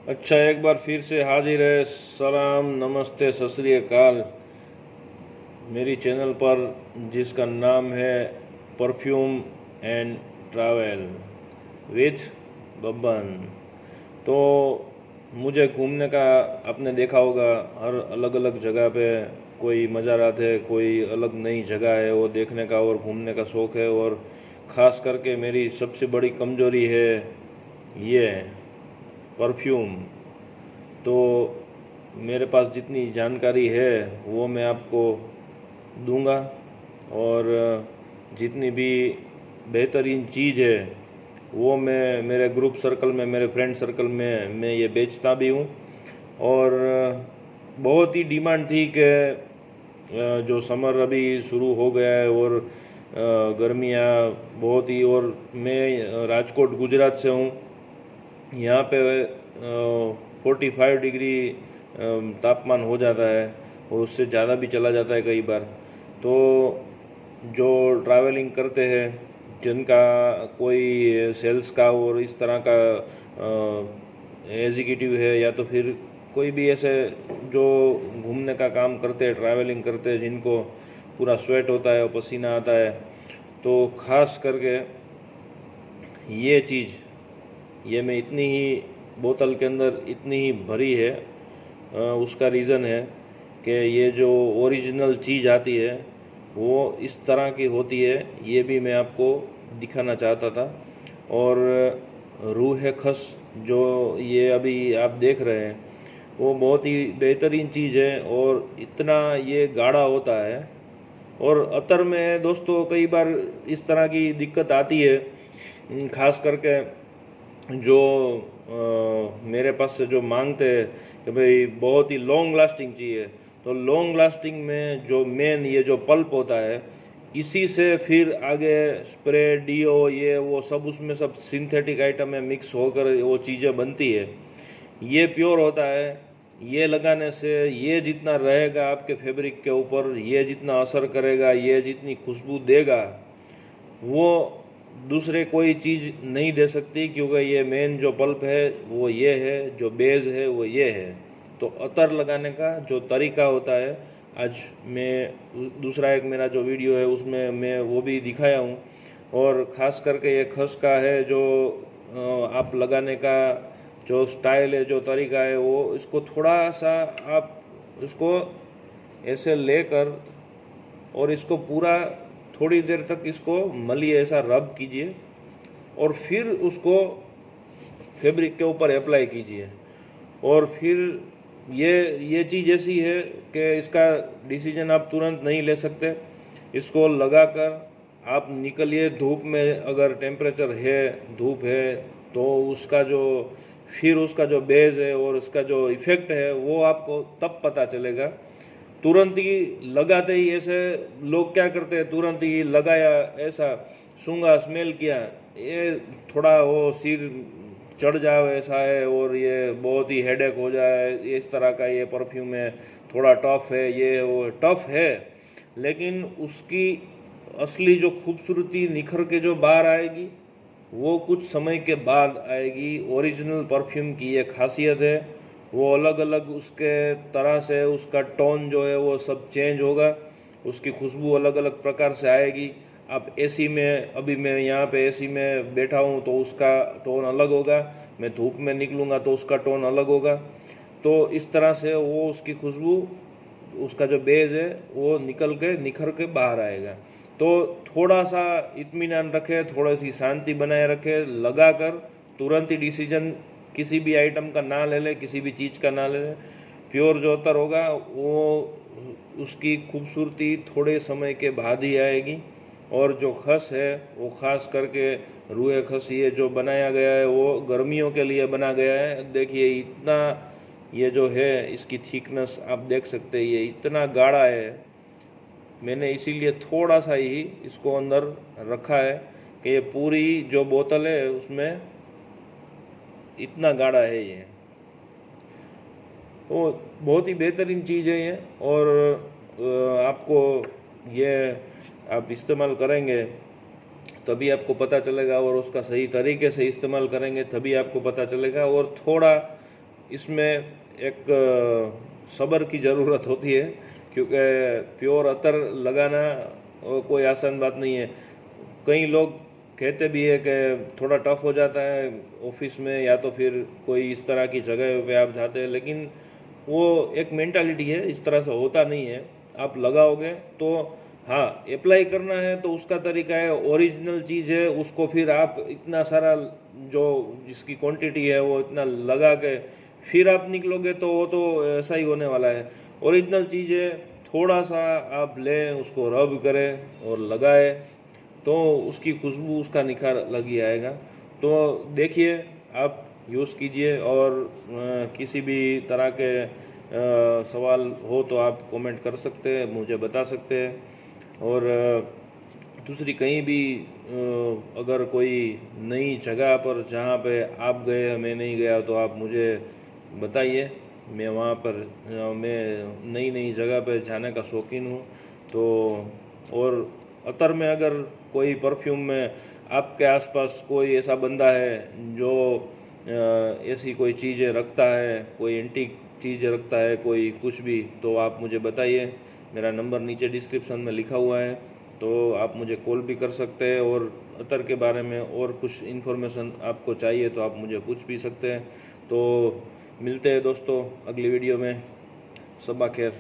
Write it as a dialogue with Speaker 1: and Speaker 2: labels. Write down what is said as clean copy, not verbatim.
Speaker 1: अच्छा, एक बार फिर से हाजिर है। सलाम, नमस्ते, सत श्री अकाल। मेरी चैनल पर जिसका नाम है perfume and travel with Babban. तो मुझे घूमने का, आपने देखा होगा, हर अलग अलग जगह पे कोई मज़ारात है, कोई अलग नई जगह है वो देखने का और घूमने का शौक़ है। और ख़ास करके मेरी सबसे बड़ी कमज़ोरी है ये परफ्यूम। तो मेरे पास जितनी जानकारी है वो मैं आपको दूंगा, और जितनी भी बेहतरीन चीज़ है वो मैं मेरे ग्रुप सर्कल में, मेरे फ्रेंड सर्कल में मैं ये बेचता भी हूँ। और बहुत ही डिमांड थी कि जो समर अभी शुरू हो गया है और गर्मियाँ बहुत ही, और मैं राजकोट गुजरात से हूँ। यहाँ पे 45 डिग्री तापमान हो जाता है और उससे ज़्यादा भी चला जाता है कई बार। तो जो ट्रैवलिंग करते हैं, जिनका कोई सेल्स का और इस तरह का एग्जीक्यूटिव है, या तो फिर कोई भी ऐसे जो घूमने का काम करते हैं, ट्रैवलिंग करते हैं, जिनको पूरा स्वेट होता है और पसीना आता है, तो ख़ास करके ये चीज़, ये मैं इतनी ही बोतल के अंदर इतनी ही भरी है, उसका रीज़न है कि ये जो ओरिजिनल चीज़ आती है वो इस तरह की होती है। ये भी मैं आपको दिखाना चाहता था। और रूह खस जो ये अभी आप देख रहे हैं वो बहुत ही बेहतरीन चीज़ है, और इतना ये गाढ़ा होता है। और अतर में दोस्तों कई बार इस तरह की दिक्कत आती है, ख़ास करके जो मेरे पास से जो मांगते हैं कि भाई बहुत ही लॉन्ग लास्टिंग चाहिए, तो लॉन्ग लास्टिंग में जो मेन ये जो पल्प होता है, इसी से फिर आगे स्प्रे, डीओ, ये वो सब, उसमें सब सिंथेटिक आइटम में मिक्स होकर वो चीज़ें बनती है। ये प्योर होता है। ये लगाने से ये जितना रहेगा आपके फैब्रिक के ऊपर, ये जितना असर करेगा, ये जितनी खुशबू देगा, वो दूसरे कोई चीज़ नहीं दे सकती, क्योंकि ये मेन जो पल्प है वो ये है, जो बेस है वो ये है। तो अतर लगाने का जो तरीका होता है, आज मैं दूसरा एक मेरा जो वीडियो है उसमें मैं वो भी दिखाया हूँ। और ख़ास करके ये खस का है जो आप लगाने का जो स्टाइल है, जो तरीका है, वो इसको थोड़ा सा आप इसको ऐसे लेकर और इसको पूरा थोड़ी देर तक इसको मलिए, ऐसा रब कीजिए, और फिर उसको फैब्रिक के ऊपर अप्लाई कीजिए। और फिर ये चीज़ ऐसी है कि इसका डिसीजन आप तुरंत नहीं ले सकते। इसको लगाकर आप निकलिए धूप में, अगर टेम्परेचर है, धूप है, तो उसका जो बेस है और उसका जो इफ़ेक्ट है वो आपको तब पता चलेगा। तुरंत ही लगाते ही ऐसे लोग क्या करते हैं, तुरंत ही लगाया, ऐसा सूंघा, स्मेल किया, ये थोड़ा वो सिर चढ़ जाए ऐसा है, और ये बहुत ही हेडेक हो जाए, इस तरह का ये परफ्यूम है, थोड़ा टफ है, ये वो टफ है। लेकिन उसकी असली जो खूबसूरती निखर के जो बाहर आएगी वो कुछ समय के बाद आएगी। ओरिजिनल परफ्यूम की ये खासियत है, वो अलग अलग उसके तरह से उसका टोन जो है वो सब चेंज होगा, उसकी खुशबू अलग अलग प्रकार से आएगी। आप एसी में, अभी मैं यहाँ पे एसी में बैठा हूँ तो उसका टोन अलग होगा, मैं धूप में निकलूँगा तो उसका टोन अलग होगा। तो इस तरह से वो उसकी खुशबू, उसका जो बेस है वो निखर के बाहर आएगा। तो थोड़ा सा इत्मीनान रखें, थोड़ी सी शांति बनाए रखें, लगाकर तुरंत ही डिसीजन किसी भी आइटम का ना ले लें, किसी भी चीज़ का ना ले लें। प्योर जो अतर होगा वो उसकी खूबसूरती थोड़े समय के बाद ही आएगी। और जो खस है वो ख़ास करके रूए खस, ये जो बनाया गया है वो गर्मियों के लिए बना गया है। देखिए इतना, ये जो है इसकी थिकनेस आप देख सकते हैं, ये इतना गाढ़ा है। मैंने इसीलिए थोड़ा सा ही इसको अंदर रखा है कि ये पूरी जो बोतल है उसमें इतना गाढ़ा है ये। तो बहुत ही बेहतरीन चीज़ है ये। और आपको ये आप इस्तेमाल करेंगे तभी आपको पता चलेगा, और उसका सही तरीके से इस्तेमाल करेंगे तभी आपको पता चलेगा। और थोड़ा इसमें एक सब्र की ज़रूरत होती है, क्योंकि प्योर अतर लगाना कोई आसान बात नहीं है। कई लोग कहते भी है कि थोड़ा टफ हो जाता है ऑफिस में या तो फिर कोई इस तरह की जगह पे आप जाते हैं, लेकिन वो एक मेंटालिटी है, इस तरह से होता नहीं है। आप लगाओगे तो हाँ, अप्लाई करना है तो उसका तरीका है, ओरिजिनल चीज़ है, उसको फिर आप इतना सारा जो जिसकी क्वांटिटी है वो इतना लगा के फिर आप निकलोगे तो वो तो ऐसा ही होने वाला है। ओरिजिनल चीज़ है, थोड़ा सा आप लें, उसको रब करें और लगाए तो उसकी खुशबू, उसका निखार अलग ही आएगा। तो देखिए, आप यूज़ कीजिए, और किसी भी तरह के सवाल हो तो आप कमेंट कर सकते हैं, मुझे बता सकते हैं। और दूसरी कहीं भी अगर कोई नई जगह पर जहाँ पे आप गए मैं नहीं गया तो आप मुझे बताइए। मैं वहाँ पर मैं नई नई जगह पे जाने का शौकीन हूँ। तो और अतर में अगर कोई परफ्यूम में आपके आसपास कोई ऐसा बंदा है जो ऐसी कोई चीज़ें रखता है, कोई एंटीक चीज़ें रखता है, कोई कुछ भी, तो आप मुझे बताइए। मेरा नंबर नीचे डिस्क्रिप्शन में लिखा हुआ है, तो आप मुझे कॉल भी कर सकते हैं। और अतर के बारे में और कुछ इन्फॉर्मेशन आपको चाहिए तो आप मुझे पूछ भी सकते हैं। तो मिलते हैं दोस्तों अगली वीडियो में। सबा खैर।